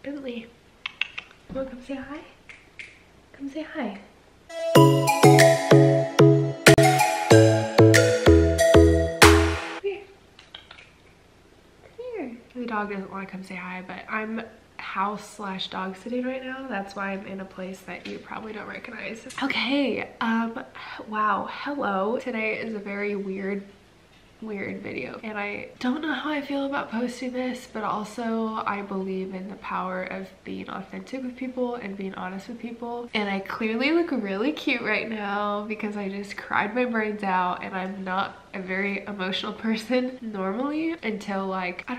Bentley, wanna come say hi? Come say hi. The dog doesn't want to come say hi, but I'm house/dog sitting right now. That's why I'm in a place that you probably don't recognize. Okay, wow, hello. Today is a very weird video, and I don't know how I feel about posting this, but also I believe in the power of being authentic with people and being honest with people. And I clearly look really cute right now because I just cried my brains out, and I'm not a very emotional person normally until like, I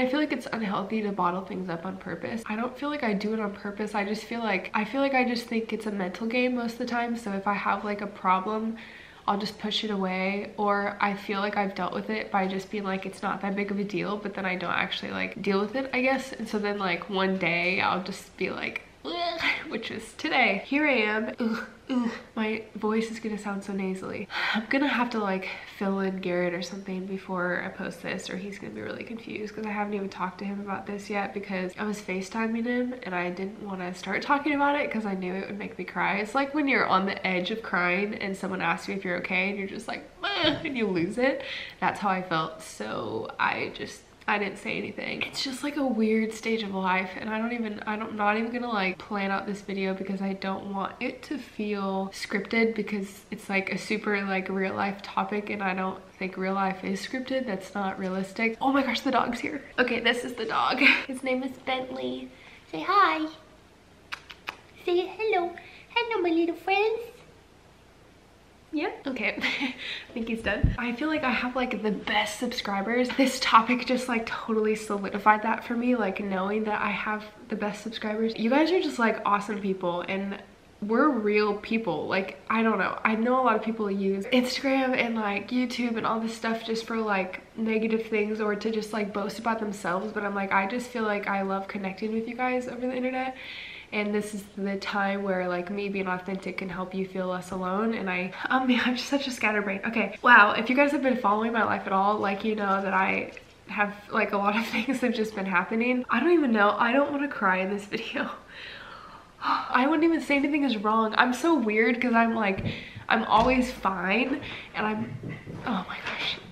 feel like it's unhealthy to bottle things up on purpose. I don't feel like I do it on purpose. I feel like I just think it's a mental game most of the time. So if I have like a problem, I'll just push it away, or I feel like I've dealt with it by just being like, it's not that big of a deal, but then I don't actually like deal with it, I guess. And so then like one day I'll just be like, ugh, which is today. Here I am. Ugh. My voice is gonna sound so nasally. I'm gonna have to like fill in Garrett or something before I post this, or he's gonna be really confused because I haven't even talked to him about this yet, because I was FaceTiming him and I didn't want to start talking about it because I knew it would make me cry. It's like when you're on the edge of crying and someone asks you if you're okay and you're just like, and you lose it. That's how I felt. So I didn't say anything. It's just like a weird stage of life, and I'm not even gonna like plan out this video because I don't want it to feel scripted, because it's like a super like real life topic, and I don't think real life is scripted. That's not realistic. Oh my gosh, the dog's here. Okay, this is the dog. His name is Bentley. Say hi. Say hello. Hello, my little friends. Yeah, okay. I think he's done. I feel like I have like the best subscribers. This topic just like totally solidified that for me, like knowing that I have the best subscribers. You guys are just like awesome people, and we're real people. Like, I don't know. I know a lot of people use Instagram and like YouTube and all this stuff just for like negative things, or to just like boast about themselves. But I'm like, I just feel like I love connecting with you guys over the internet. And this is the time where like me being authentic can help you feel less alone. And I'm just such a scatterbrain. Okay, wow, if you guys have been following my life at all, like, you know that I have like a lot of things have just been happening. I don't even know. I don't want to cry in this video. I wouldn't even say anything is wrong. I'm so weird because I'm like, I'm always fine, and oh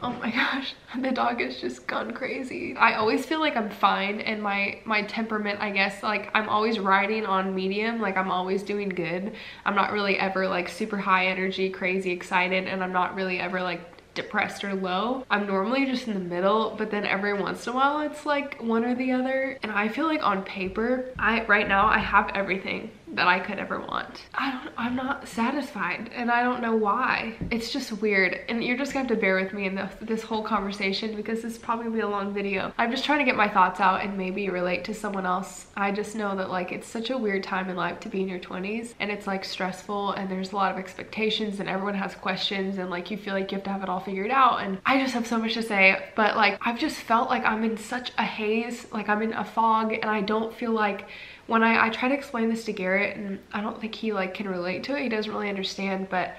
my gosh, the dog has just gone crazy. I always feel like I'm fine, and my temperament, I guess, like I'm always riding on medium, like I'm always doing good. I'm not really ever like super high energy, crazy excited, and I'm not really ever like depressed or low. I'm normally just in the middle, but then every once in a while it's like one or the other. And I feel like on paper, right now I have everything that I could ever want. I'm not satisfied, and I don't know why. It's just weird, and you're just gonna have to bear with me in this whole conversation, because this is probably gonna be a long video. I'm just trying to get my thoughts out and maybe relate to someone else. I just know that like it's such a weird time in life to be in your 20s, and it's like stressful, and there's a lot of expectations, and everyone has questions, and like you feel like you have to have it all figured out. And I just have so much to say, but like I've just felt like I'm in such a haze, like I'm in a fog, and I don't feel like, when I try to explain this to Garrett, and I don't think he like can relate to it, he doesn't really understand, but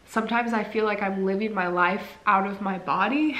sometimes I feel like I'm living my life out of my body.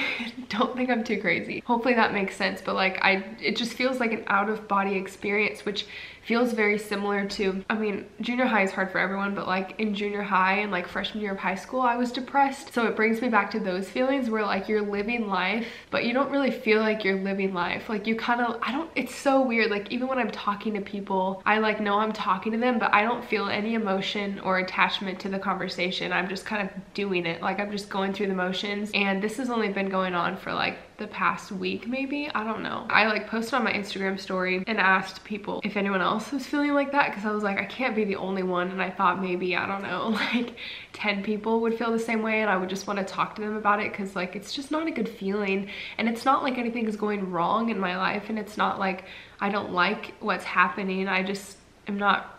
Don't think I'm too crazy. Hopefully that makes sense, but like it just feels like an out of body experience, which feels very similar to, I mean, junior high is hard for everyone, but like in junior high and like freshman year of high school, I was depressed. So it brings me back to those feelings where like you're living life, but you don't really feel like you're living life. Like you kind of, it's so weird. Like even when I'm talking to people, I like know I'm talking to them, but I don't feel any emotion or attachment to the conversation. I'm just kind of doing it. Like I'm just going through the motions. And this has only been going on for like the past week, maybe. I don't know. I like posted on my Instagram story and asked people if anyone else was feeling like that, because I was like, I can't be the only one. And I thought maybe, I don't know, like 10 people would feel the same way, and I would just want to talk to them about it, because like it's just not a good feeling. And it's not like anything is going wrong in my life, and it's not like I don't like what's happening. I just am not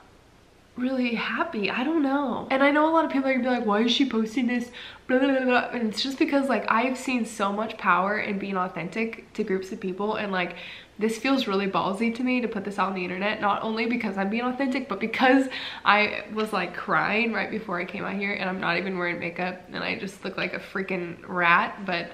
really happy. I don't know. And I know a lot of people are gonna be like, why is she posting this? Blah, blah, blah, blah. And it's just because like I've seen so much power in being authentic to groups of people, and like this feels really ballsy to me to put this out on the internet, not only because I'm being authentic, but because I was like crying right before I came out here, and I'm not even wearing makeup, and I just look like a freaking rat. But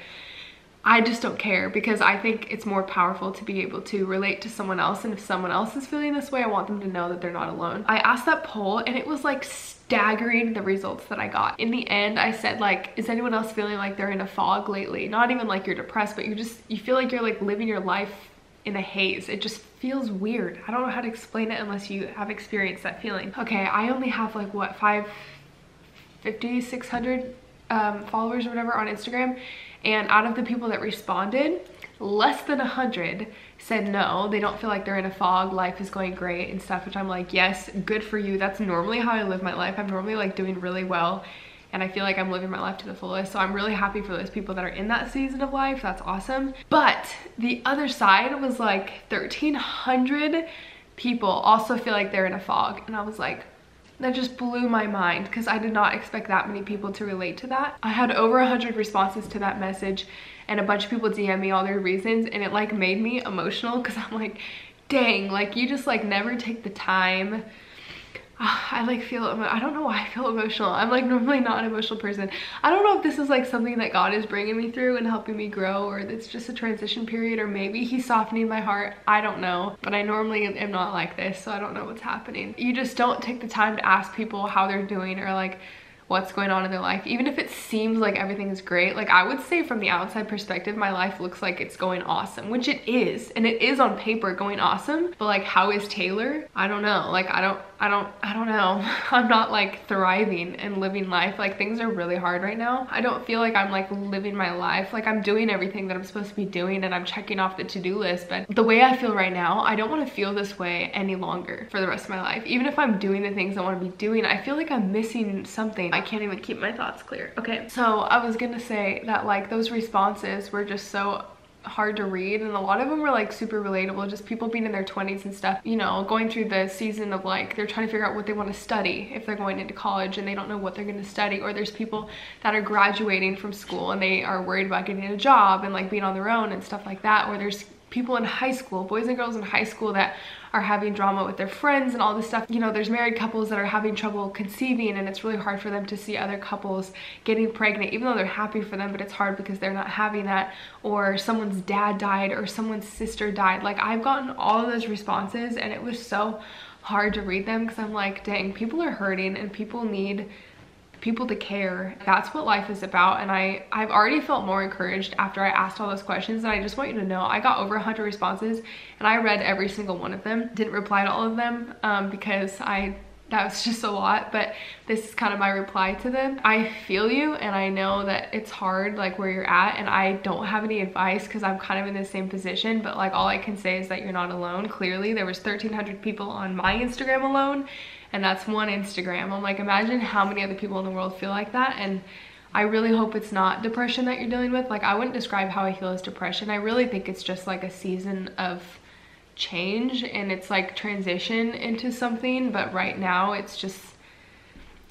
I just don't care, because I think it's more powerful to be able to relate to someone else, and if someone else is feeling this way, I want them to know that they're not alone. I asked that poll and it was like staggering, the results that I got. In the end, I said like, is anyone else feeling like they're in a fog lately? Not even like you're depressed, but you feel like you're like living your life in a haze. It just feels weird. I don't know how to explain it unless you have experienced that feeling. Okay, I only have like what, 550, 600 followers or whatever on Instagram, and out of the people that responded, less than 100 said no, they don't feel like they're in a fog, life is going great and stuff, which I'm like, yes, good for you. That's normally how I live my life. I'm normally like doing really well, and I feel like I'm living my life to the fullest. So I'm really happy for those people that are in that season of life. That's awesome. But the other side was like 1,300 people also feel like they're in a fog, and I was like, that just blew my mind, because I did not expect that many people to relate to that. I had over 100 responses to that message, and a bunch of people DM me all their reasons, and it like made me emotional, because I'm like, dang, like you just like never take the time. I like feel, I don't know why I feel emotional. I'm like normally not an emotional person. I don't know if this is like something that God is bringing me through and helping me grow, or it's just a transition period, or maybe he's softening my heart. I don't know, but I normally am not like this, so I don't know what's happening. You just don't take the time to ask people how they're doing, or like what's going on in their life, even if it seems like everything is great. Like I would say from the outside perspective, my life looks like it's going awesome, which it is, and it is on paper going awesome, but like how is Taylor? I don't know. Like I don't know. I'm not like thriving and living life. Like things are really hard right now. I don't feel like I'm like living my life. Like I'm doing everything that I'm supposed to be doing, and I'm checking off the to-do list, but the way I feel right now, I don't want to feel this way any longer for the rest of my life. Even if I'm doing the things I want to be doing, I feel like I'm missing something. I can't even keep my thoughts clear. Okay, so I was gonna say that like those responses were just so hard to read, and a lot of them were like super relatable, just people being in their 20s and stuff, you know, going through the season of like they're trying to figure out what they want to study if they're going into college, and they don't know what they're going to study. Or there's people that are graduating from school and they are worried about getting a job and like being on their own and stuff like that. Or there's people in high school, boys and girls in high school, that are having drama with their friends and all this stuff. You know, there's married couples that are having trouble conceiving, and it's really hard for them to see other couples getting pregnant, even though they're happy for them, but it's hard because they're not having that. Or someone's dad died, or someone's sister died. Like I've gotten all of those responses, and it was so hard to read them, because I'm like, dang, people are hurting and people need people to care. That's what life is about. And I've already felt more encouraged after I asked all those questions, and I just want you to know I got over 100 responses, and I read every single one of them. Didn't reply to all of them because that was just a lot, but this is kind of my reply to them. I feel you, and I know that it's hard like where you're at, and I don't have any advice because I'm kind of in the same position, but like all I can say is that you're not alone. Clearly there was 1,300 people on my Instagram alone, and that's one Instagram. I'm like, imagine how many other people in the world feel like that. And I really hope it's not depression that you're dealing with. Like I wouldn't describe how I feel as depression. I really think it's just like a season of change, and it's like transition into something. But right now it's just,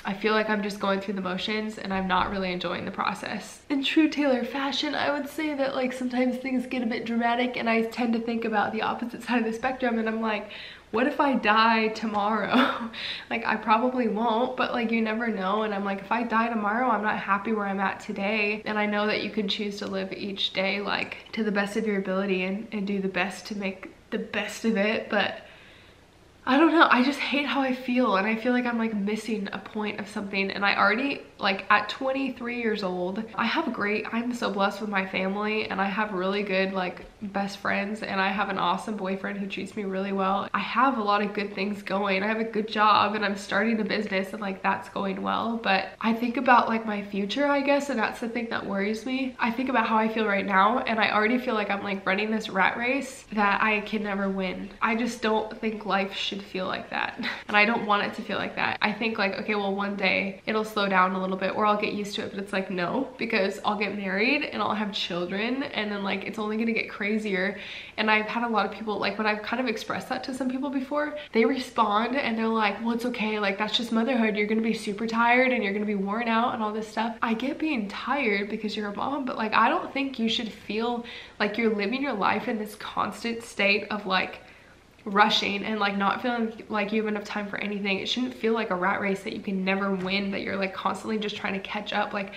I feel like I'm just going through the motions, and I'm not really enjoying the process. In true Taylor fashion, I would say that like sometimes things get a bit dramatic, and I tend to think about the opposite side of the spectrum, and I'm like, what if I die tomorrow? Like I probably won't, but like you never know. And I'm like, if I die tomorrow, I'm not happy where I'm at today. And I know that you can choose to live each day like to the best of your ability, and do the best to make the best of it. But I don't know, I just hate how I feel, and I feel like I'm like missing a point of something. And I already, like at 23 years old, I'm so blessed with my family, and I have really good like best friends, and I have an awesome boyfriend who treats me really well. I have a lot of good things going. I have a good job, and I'm starting a business, and like that's going well. But I think about like my future, I guess, and that's the thing that worries me. I think about how I feel right now, and I already feel like I'm like running this rat race that I can never win. I just don't think life should feel like that, and I don't want it to feel like that. I think like, okay, well one day it'll slow down a little bit, or I'll get used to it. But it's like, no, because I'll get married and I'll have children, and then like it's only gonna get crazier. And I've had a lot of people, like when I've kind of expressed that to some people before, they respond and they're like, well, it's okay, like that's just motherhood, you're gonna be super tired and you're gonna be worn out and all this stuff. I get being tired because you're a mom, but like I don't think you should feel like you're living your life in this constant state of like rushing and like not feeling like you have enough time for anything. It shouldn't feel like a rat race that you can never win, that you're like constantly just trying to catch up. Like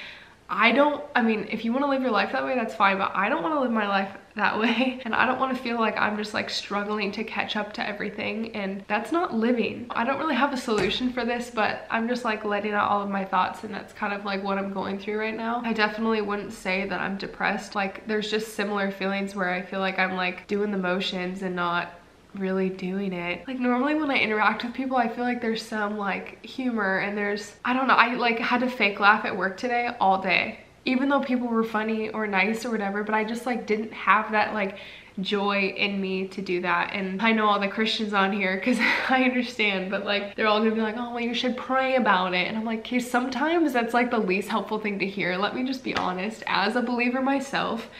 I mean, if you want to live your life that way, that's fine, but I don't want to live my life that way. And I don't want to feel like I'm just like struggling to catch up to everything, and that's not living. I don't really have a solution for this, but I'm just like letting out all of my thoughts, and that's kind of like what I'm going through right now. I definitely wouldn't say that I'm depressed. Like, there's just similar feelings where I feel like I'm like doing the motions and not really doing it. Like, normally when I interact with people, I feel like there's some like humor, and there's, I don't know, I like had to fake laugh at work today all day, even though people were funny or nice or whatever, but I just like didn't have that like joy in me to do that. And I know all the Christians on here, because I understand, but like they're all gonna be like, oh well, you should pray about it. And I'm like, okay, sometimes that's like the least helpful thing to hear. Let me just be honest, as a believer myself,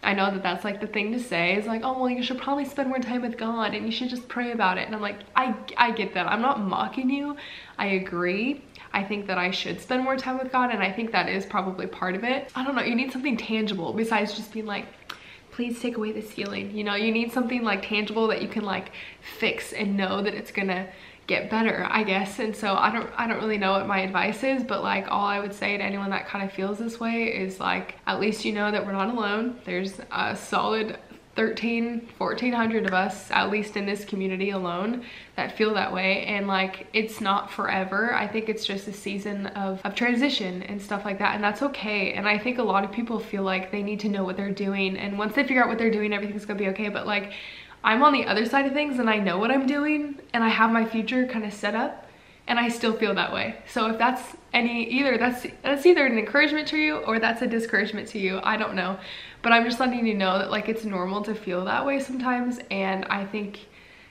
I know that that's like the thing to say, is like, oh well, you should probably spend more time with God and you should just pray about it. And I'm like, I get that. I'm not mocking you. I agree. I think that I should spend more time with God, and I think that is probably part of it. I don't know, you need something tangible besides just being like, please take away this feeling. You know, you need something like tangible that you can like fix and know that it's gonna get better, I guess. And so I don't really know what my advice is, but like all I would say to anyone that kind of feels this way is like, at least you know that we're not alone. There's a solid 1,400 of us, at least in this community alone, that feel that way. And like, it's not forever. I think it's just a season of transition and stuff like that, and that's okay. And I think a lot of people feel like they need to know what they're doing, and once they figure out what they're doing, everything's gonna be okay. But like, I'm on the other side of things, and I know what I'm doing, and I have my future kind of set up, and I still feel that way. So if that's that's either an encouragement to you or that's a discouragement to you, I don't know. But I'm just letting you know that like it's normal to feel that way sometimes, and I think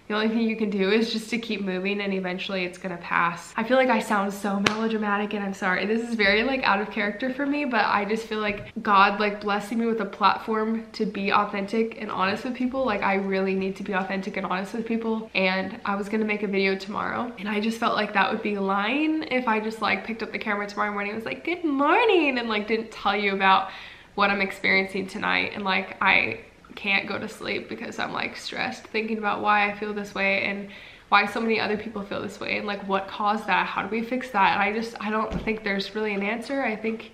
the only thing you can do is just to keep moving, and eventually it's gonna pass. I feel like I sound so melodramatic, and I'm sorry. This is very like out of character for me, but I just feel like God like blessing me with a platform to be authentic and honest with people. Like, I really need to be authentic and honest with people, and I was gonna make a video tomorrow, and I just felt like that would be lying if I just like picked up the camera tomorrow morning and was like, good morning, and like didn't tell you about what I'm experiencing tonight. And like, I can't go to sleep because I'm like stressed thinking about why I feel this way and why so many other people feel this way, and like what caused that, how do we fix that. And I don't think there's really an answer. I think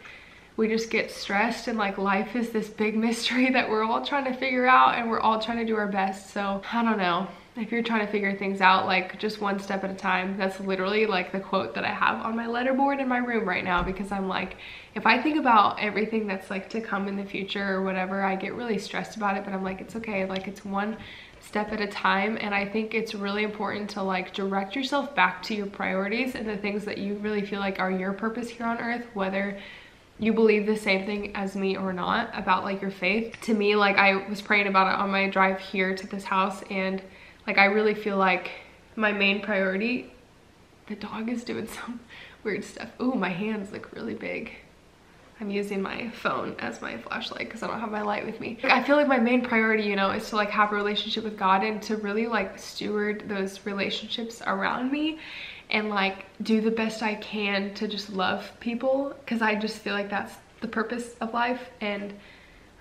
we just get stressed, and like life is this big mystery that we're all trying to figure out, and we're all trying to do our best. So I don't know, if you're trying to figure things out, like just one step at a time. That's literally like the quote that I have on my letterboard in my room right now, because I'm like, if I think about everything that's like to come in the future or whatever, I get really stressed about it. But I'm like, it's okay, like it's one step at a time. And I think it's really important to like direct yourself back to your priorities and the things that you really feel like are your purpose here on earth, whether you believe the same thing as me or not about like your faith. To me, like I was praying about it on my drive here to this house, and like I really feel like my main priority, the dog is doing some weird stuff. Ooh, my hands look really big. I'm using my phone as my flashlight because I don't have my light with me. I feel like my main priority, you know, is to like have a relationship with God, and to really like steward those relationships around me, and like do the best I can to just love people, because I just feel like that's the purpose of life. And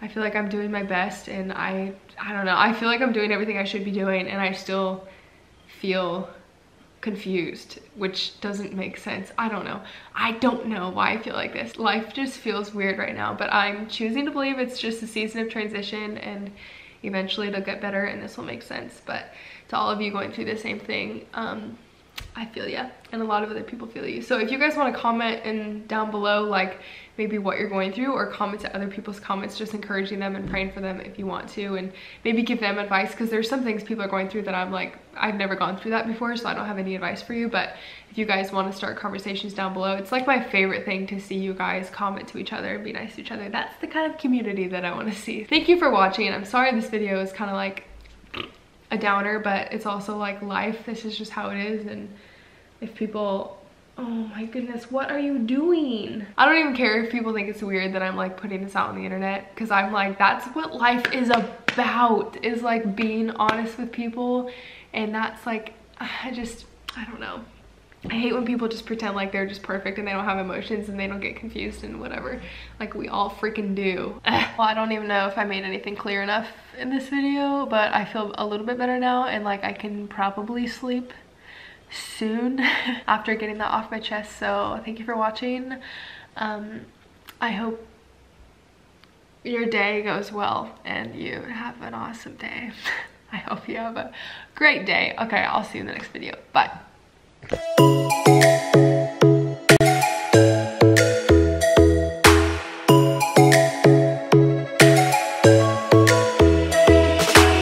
I feel like I'm doing my best, and I don't know, I feel like I'm doing everything I should be doing, and I still feel confused, which doesn't make sense. I don't know why I feel like this. Life just feels weird right now, but I'm choosing to believe it's just a season of transition, and eventually it'll get better and this will make sense. But to all of you going through the same thing, I feel ya, and a lot of other people feel you. So if you guys want to comment down below like maybe what you're going through, or comment to other people's comments, just encouraging them and praying for them if you want to, and maybe give them advice, because there's some things people are going through that I'm like, I've never gone through that before, so I don't have any advice for you. But if you guys want to start conversations down below, it's like my favorite thing to see you guys comment to each other and be nice to each other. That's the kind of community that I want to see. Thank you for watching. I'm sorry this video is kind of like a downer, but it's also like life. This is just how it is. And if people, oh my goodness, what are you doing? I don't even care if people think it's weird that I'm like putting this out on the internet, because I'm like, that's what life is about, is like being honest with people. And that's like, I don't know. I hate when people just pretend like they're just perfect and they don't have emotions and they don't get confused and whatever, like we all freaking do. Well, I don't even know if I made anything clear enough in this video, but I feel a little bit better now, and like I can probably sleep soon after getting that off my chest. So thank you for watching. I hope your day goes well and you have an awesome day. I hope you have a great day. Okay, I'll see you in the next video. Bye.